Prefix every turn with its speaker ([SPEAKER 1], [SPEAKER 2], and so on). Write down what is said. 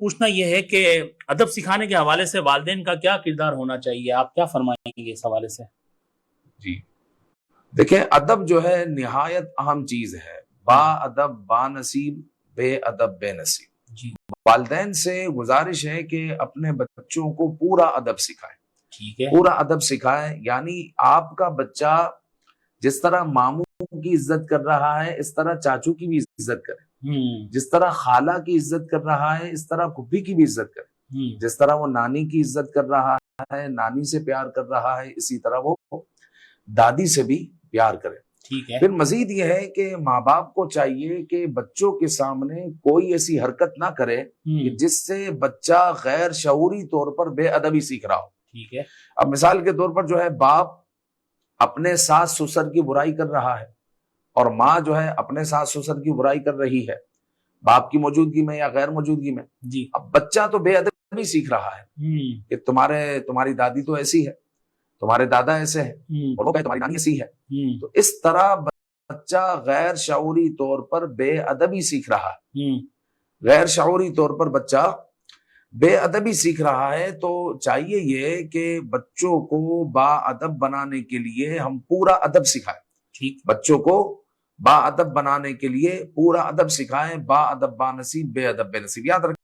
[SPEAKER 1] پوچھنا یہ ہے کہ ادب سکھانے کے حوالے سے والدین کا کیا کردار ہونا چاہیے، آپ کیا فرمائیں گے اس حوالے سے؟
[SPEAKER 2] جی دیکھیں، ادب جو ہے نہایت اہم چیز ہے. با ادب با نصیب، بے ادب بے نصیب.
[SPEAKER 1] جی
[SPEAKER 2] والدین سے گزارش ہے کہ اپنے بچوں کو پورا ادب سکھائیں.
[SPEAKER 1] ٹھیک ہے.
[SPEAKER 2] پورا ادب سکھائیں، یعنی آپ کا بچہ جس طرح ماموں کی عزت کر رہا ہے اس طرح چاچو کی بھی عزت کرے، جس طرح خالہ کی عزت کر رہا ہے اس طرح پھوپھی کی بھی عزت کرے، جس طرح وہ نانی کی عزت کر رہا ہے، نانی سے پیار کر رہا ہے، اسی طرح وہ دادی سے بھی پیار کرے.
[SPEAKER 1] ٹھیک ہے.
[SPEAKER 2] پھر مزید یہ ہے کہ ماں باپ کو چاہیے کہ بچوں کے سامنے کوئی ایسی حرکت نہ کرے کہ جس سے بچہ غیر شعوری طور پر بے ادبی سیکھ رہا ہو.
[SPEAKER 1] ٹھیک ہے.
[SPEAKER 2] اب مثال کے طور پر جو ہے باپ اپنے ساس سسر کی برائی کر رہا ہے اور ماں جو ہے اپنے ساس سسر کی برائی کر رہی ہے باپ کی موجودگی میں یا غیر موجودگی میں.
[SPEAKER 1] جی.
[SPEAKER 2] اب بچہ تو بے ادبی سیکھ رہا ہے کہ تمہاری دادی تو ایسی ہے، تمہارے دادا ایسے ہیں، اور وہ کہے تمہاری نانی ایسی ہے. تو اس طرح بچہ غیر شعوری طور پر بے ادبی سیکھ رہا ہے. غیر شعوری طور پر بچہ بے ادبی سیکھ رہا ہے. تو چاہیے یہ کہ بچوں کو با ادب بنانے کے لیے ہم پورا ادب سکھائیں.
[SPEAKER 1] ٹھیک.
[SPEAKER 2] بچوں کو با ادب بنانے کے لیے پورا ادب سکھائیں. با ادب با نصیب، بے ادب بے نصیب. یاد رکھیں.